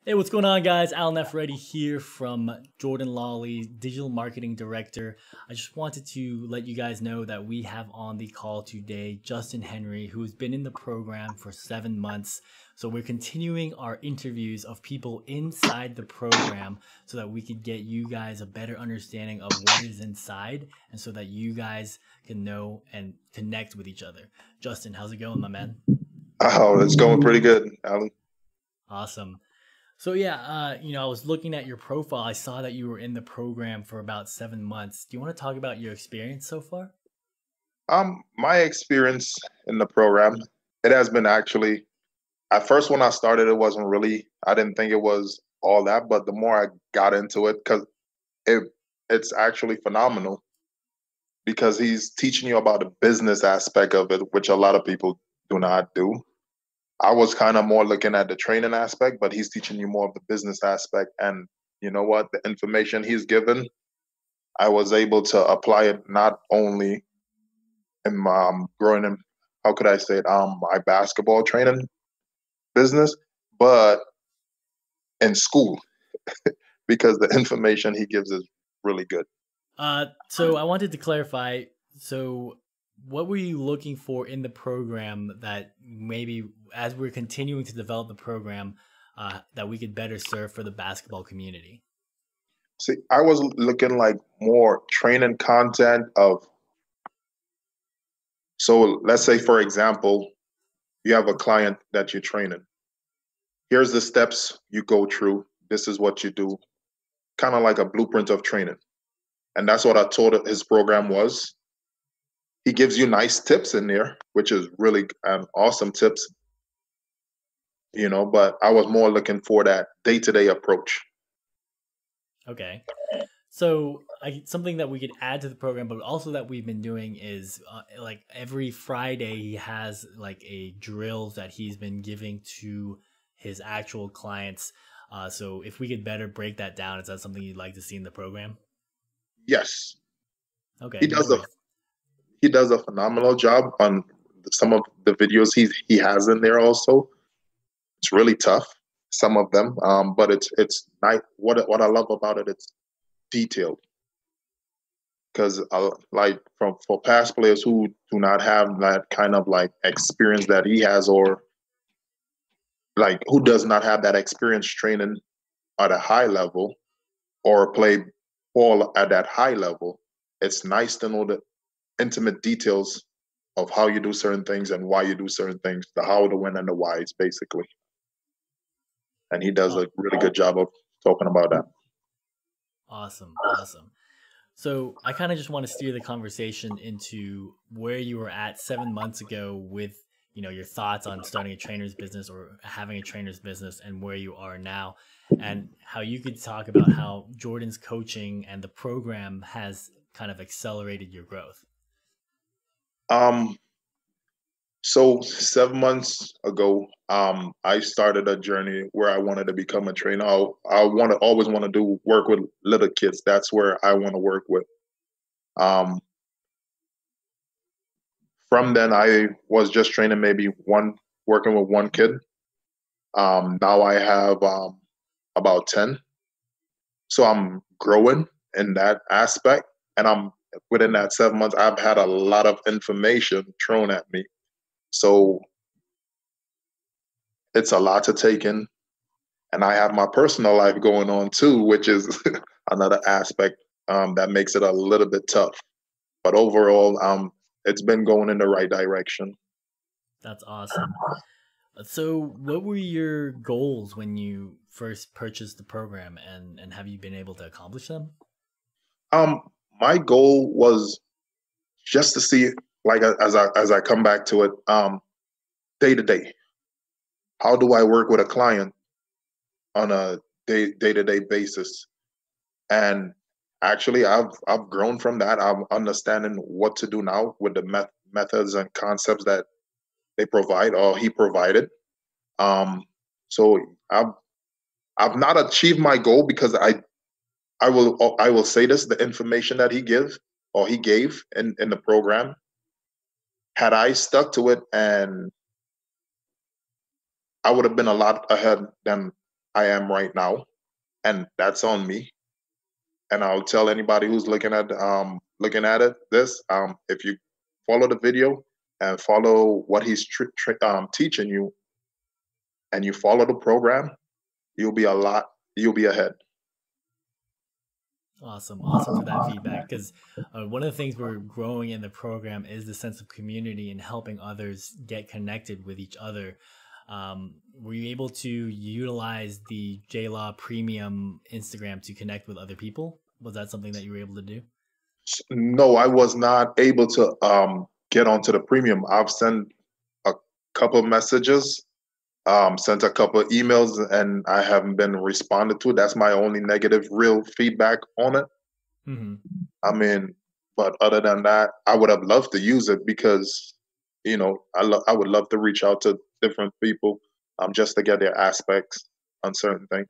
Hey, what's going on, guys? Alan F. Reddy here from Jordan Lawley, Digital Marketing Director. I just wanted to let you guys know that we have on the call today Justin Henry, who's been in the program for 7 months. So we're continuing our interviews of people inside the program so that we could get you guys a better understanding of what is inside and so that you guys can know and connect with each other. Justin, how's it going, my man? Oh, it's going pretty good, Alan. Awesome. So yeah, I was looking at your profile. I saw that you were in the program for about 7 months. Do you want to talk about your experience so far? My experience in the program, it has been actually at first when I started, it wasn't really. I didn't think it was all that, but the more I got into it, because it it's actually phenomenal because he's teaching you about the business aspect of it, which a lot of people do not do. I was kind of more looking at the training aspect, but he's teaching you more of the business aspect. And you know what? The information he's given, I was able to apply it not only in growing in, how could I say it, my basketball training business, but in school because the information he gives is really good. So I wanted to clarify. So, what were you looking for in the program that maybe, as we're continuing to develop the program, that we could better serve for the basketball community? See, I was looking like more training content of, so let's say, for example, you have a client that you're training. Here's the steps you go through. This is what you do, kind of like a blueprint of training. And that's what I told his program was. He gives you nice tips in there, which is really awesome tips, but I was more looking for that day-to-day approach. Okay. So, something that we could add to the program, but also that we've been doing is like every Friday he has like a drills that he's been giving to his actual clients. So, if we could better break that down, is that something you'd like to see in the program? Yes, he Okay, no does a worries. he does a phenomenal job on some of the videos he has in there also. It's really tough, some of them, but it's nice. What I love about it, it's detailed because like from for past players who do not have that kind of like experience that he has, or like who does not have that experience training at a high level or play ball at that high level. It's nice to know the intimate details of how you do certain things and why you do certain things, the how, the when, and the whys, basically. And he does Oh, a really good job of talking about that. awesome, awesome. So I kind of just want to steer the conversation into where you were at 7 months ago with your thoughts on starting a trainer's business or having a trainer's business and where you are now, and how you could talk about how Jordan's coaching and the program has kind of accelerated your growth. Um, so 7 months ago, I started a journey where I wanted to become a trainer. I want to always want to do work with little kids. That's where I want to work with. Um, from then, I was just training maybe working with one kid. Now I have about 10. So I'm growing in that aspect. And I'm within that 7 months, I've had a lot of information thrown at me. So it's a lot to take in. And I have my personal life going on too, which is another aspect that makes it a little bit tough. But overall, it's been going in the right direction. That's awesome. So, what were your goals when you first purchased the program, and have you been able to accomplish them? Um, my goal was just to see, like as I come back to it, day to day. How do I work with a client on a day to day basis? And actually, I've grown from that. I'm understanding what to do now with the methods and concepts that they provide or he provided. Um, so I've not achieved my goal because I will say this: the information that he gave in the program, had I stuck to it, and I would have been a lot ahead than I am right now, and that's on me. And I'll tell anybody who's looking at if you follow the video and follow what he's teaching you, and you follow the program, you'll be ahead. Awesome. Awesome for that feedback. Because one of the things we're growing in the program is the sense of community and helping others get connected with each other. Were you able to utilize the JLaw Premium Instagram to connect with other people? Was that something that you were able to do? No, I was not able to get onto the premium. I've sent a couple messages, sent a couple emails, and I haven't been responded to. That's my only negative real feedback on it. Mm-hmm. I mean, but other than that, I would have loved to use it because, I would love to reach out to different people, just to get their aspects on certain things.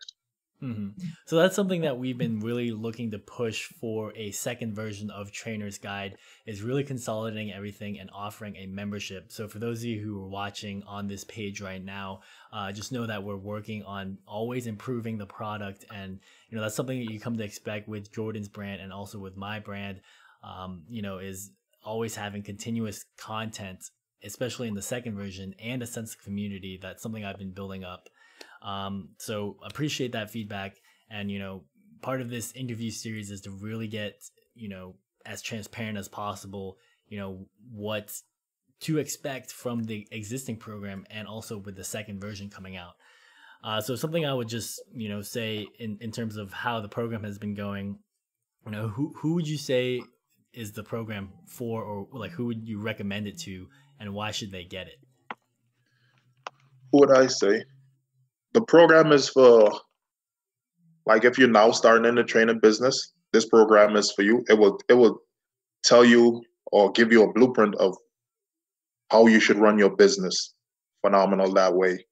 Mm-hmm. So that's something that we've been really looking to push for a second version of Trainer's Guide, is really consolidating everything and offering a membership. So for those of you who are watching on this page right now, just know that we're working on always improving the product. And, that's something that you come to expect with Jordan's brand and also with my brand, is always having continuous content, especially in the second version, and a sense of community. That's something I've been building up. So appreciate that feedback. And, part of this interview series is to really get, as transparent as possible, what to expect from the existing program and also with the second version coming out. So something I would just, say in terms of how the program has been going, who would you say is the program for, or like who would you recommend it to, and why should they get it? Who would I say? The program is for, like, if you're now starting in the training business, this program is for you. It will tell you or give you a blueprint of how you should run your business. Phenomenal that way.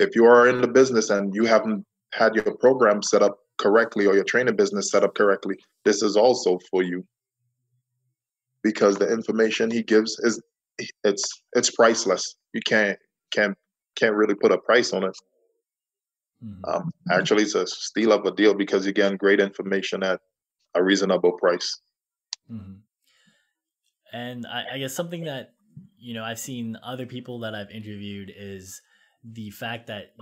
If you are in the business and you haven't had your program set up correctly or your training business set up correctly, this is also for you, because the information he gives it's priceless. You can't really put a price on it. Mm-hmm. Actually, it's a steal of a deal because you're getting great information at a reasonable price. Mm-hmm. And I guess something that, I've seen other people that I've interviewed is the fact that,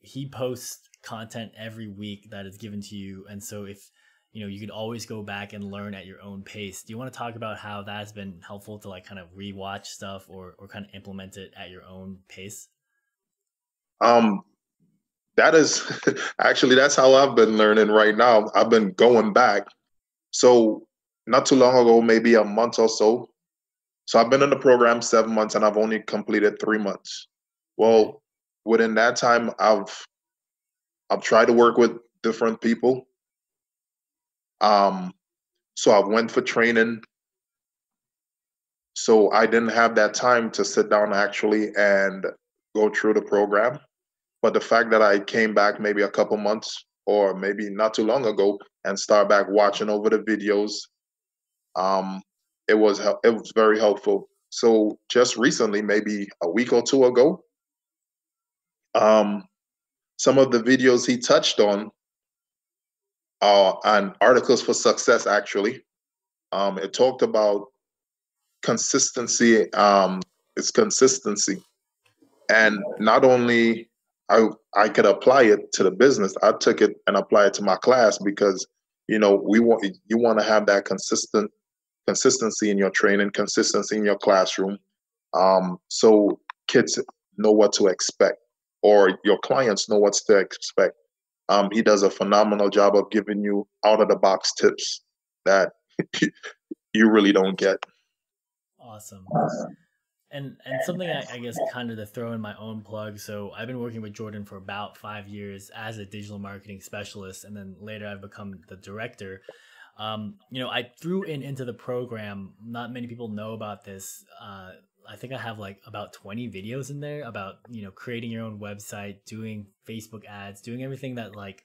he posts content every week that is given to you. And so if, you could always go back and learn at your own pace. Do you want to talk about how that's been helpful to like kind of rewatch stuff or kind of implement it at your own pace? That is actually, that's how I've been learning right now. I've been going back. So not too long ago, maybe a month or so. So I've been in the program 7 months and I've only completed 3 months. Well, within that time, I've tried to work with different people. So I went for training. So I didn't have that time to sit down actually and go through the program. But the fact that I came back maybe a couple months or maybe not too long ago and start back watching over the videos, it was very helpful. So just recently, maybe a week or two ago, some of the videos he touched on are on Articles for Success. Actually, it talked about consistency. It's consistency, and not only I could apply it to the business. I took it and applied it to my class because you want to have that consistency in your training, consistency in your classroom, so kids know what to expect, or your clients know what to expect. He does a phenomenal job of giving you out of the box tips that you really don't get. Awesome. And something I guess kind of to throw in my own plug. So I've been working with Jordan for about 5 years as a digital marketing specialist, and then later I've become the director. I threw into the program. Not many people know about this. I think I have like about 20 videos in there about creating your own website, doing Facebook ads, doing everything that like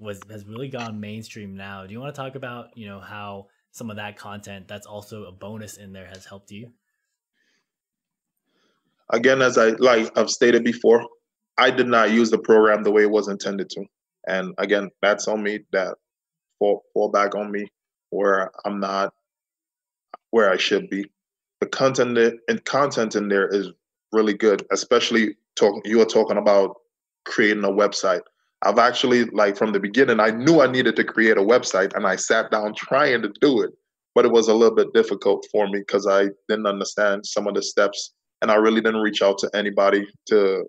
has really gone mainstream now. Do you want to talk about how some of that content that's also a bonus in there has helped you? Again, as I've stated before, I did not use the program the way it was intended to. And again, that's on me. That fall back on me where I'm not where I should be. The content in there is really good, especially talking. You were talking about creating a website. I've actually, like, from the beginning, I knew I needed to create a website, and I sat down trying to do it, but it was a little bit difficult for me because I didn't understand some of the steps, and I really didn't reach out to anybody to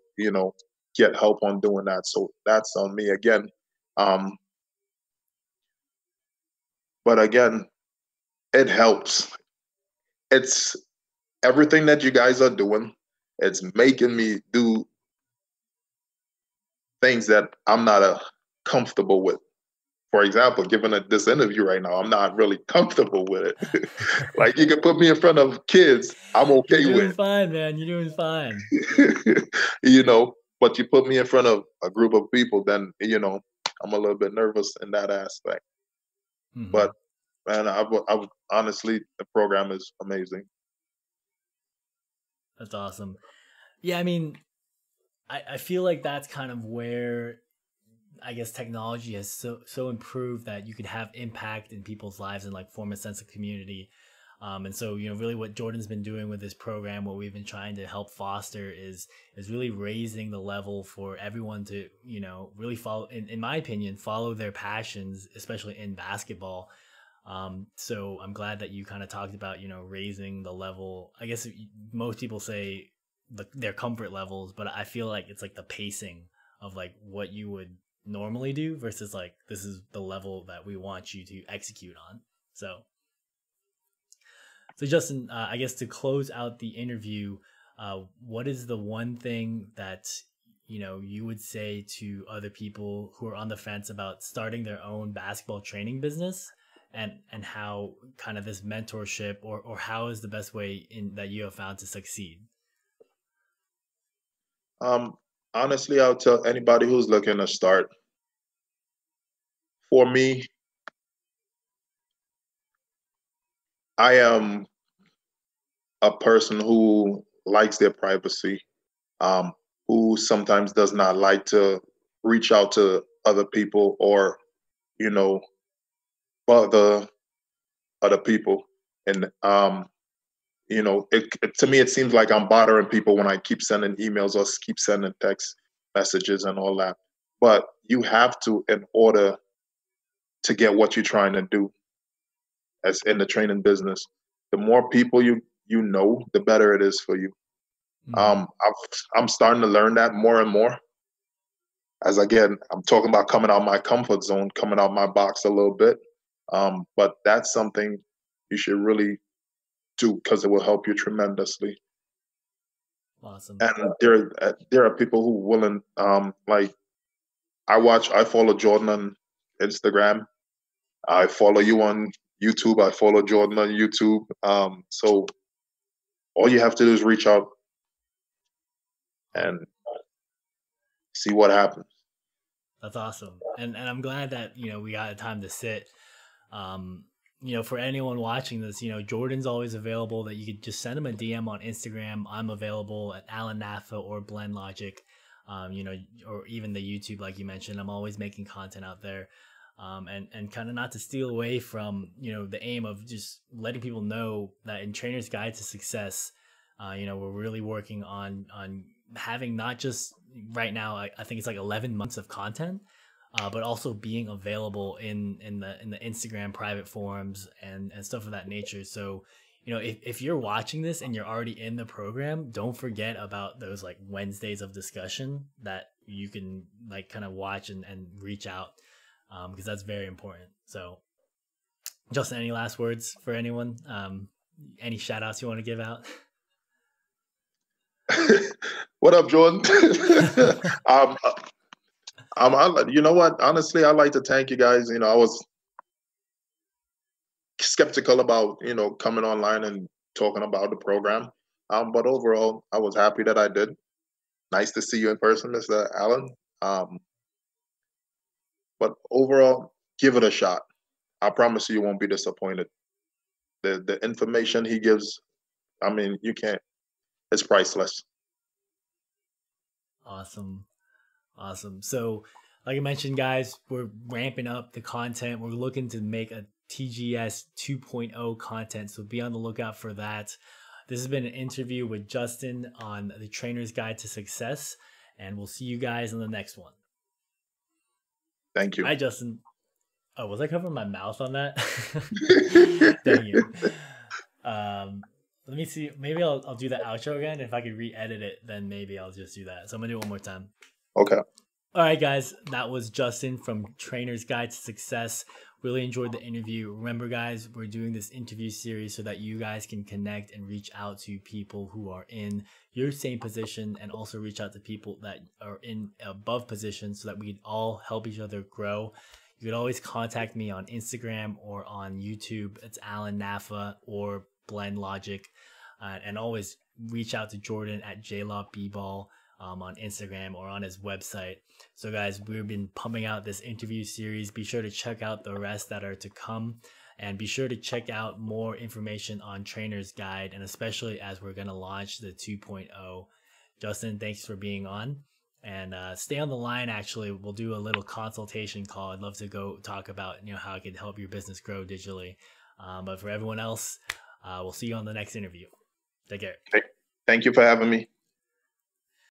get help on doing that. So that's on me again. Um, but again, it helps. It's everything that you guys are doing. It's making me do things that I'm not comfortable with. For example, given this interview right now, I'm not really comfortable with it. Like, you can put me in front of kids, I'm You're okay doing with. fine, man. You're doing fine. But you put me in front of a group of people, then I'm a little bit nervous in that aspect. But Hmm. man, I would honestly, the program is amazing. That's awesome. Yeah, I mean, I feel like that's kind of where I guess technology has so improved that you could have impact in people's lives and like form a sense of community. And so, really what Jordan's been doing with this program, what we've been trying to help foster is really raising the level for everyone to, really follow, in my opinion, follow their passions, especially in basketball. So I'm glad that you kind of talked about, raising the level. I guess most people say their comfort levels, but I feel like it's like the pacing of like what you would normally do versus like this is the level that we want you to execute on. So Justin, I guess to close out the interview, what is the one thing that you would say to other people who are on the fence about starting their own basketball training business, and how kind of this mentorship or how is the best way in that you have found to succeed? Um, Honestly, I'll tell anybody who's looking to start. For me, I am a person who likes their privacy, um, who sometimes does not like to reach out to other people or, you know, bother other people. And, to me, it seems like I'm bothering people when I keep sending emails or keep sending text messages and all that. But you have to, in order to get what you're trying to do as in the training business, the more people you know, the better it is for you. Hmm. I'm starting to learn that more and more. As again, I'm talking about coming out my comfort zone, coming out my box a little bit. But that's something you should really do because it will help you tremendously. Awesome. And there are people who willing, like, I follow Jordan on Instagram. I follow you on YouTube. I follow Jordan on YouTube. So all you have to do is reach out Oh, and see what happens. that's awesome. And I'm glad that, we got a time to sit. Um, for anyone watching this, Jordan's always available that you could just send him a DM on Instagram. I'm available at Alan Nafa or Blend Logic, or even the YouTube, like you mentioned. I'm always making content out there. And kind of not to steal away from, the aim of just letting people know that in Trainer's Guide to Success, we're really working on having not just right now, I think it's like 11 months of content, but also being available in the Instagram private forums and stuff of that nature. So, if you're watching this and you're already in the program, don't forget about those like Wednesdays of discussion that you can like kind of watch and reach out, because that's very important. So, Justin, any last words for anyone? Any shout outs you want to give out? What up, Jordan? um, you know what? Honestly, I'd like to thank you guys. I was skeptical about coming online and talking about the program, but overall, I was happy that I did. Nice to see you in person, Mr. Allen. Um, but overall, give it a shot. I promise you won't be disappointed. The information he gives, I mean, you can't. It's priceless. Awesome. Awesome. So, like I mentioned, guys, we're ramping up the content. We're looking to make a TGS 2.0 content. So be on the lookout for that. This has been an interview with Justin on the Trainer's Guide to Success. And we'll see you guys in the next one. Thank you. Hi, Justin. Oh, was I covering my mouth on that? Dang you. Let me see. Maybe I'll do the outro again. If I could re-edit it, then maybe I'll just do that. So I'm going to do it one more time. Okay. All right, guys. That was Justin from Trainer's Guide to Success. Really enjoyed the interview. Remember, guys, we're doing this interview series so that you guys can connect and reach out to people who are in your same position, and also reach out to people that are in above positions so that we can all help each other grow. You can always contact me on Instagram or on YouTube. It's Alan Nafa or Blend Logic. And always reach out to Jordan at JLawBball on Instagram or on his website. So guys, we've been pumping out this interview series. Be sure to check out the rest that are to come. And be sure to check out more information on Trainer's Guide, and especially as we're going to launch the 2.0. Justin, thanks for being on. And stay on the line. Actually, we'll do a little consultation call. I'd love to go talk about how I can help your business grow digitally. But for everyone else, we'll see you on the next interview. Take care. Thank you for having me.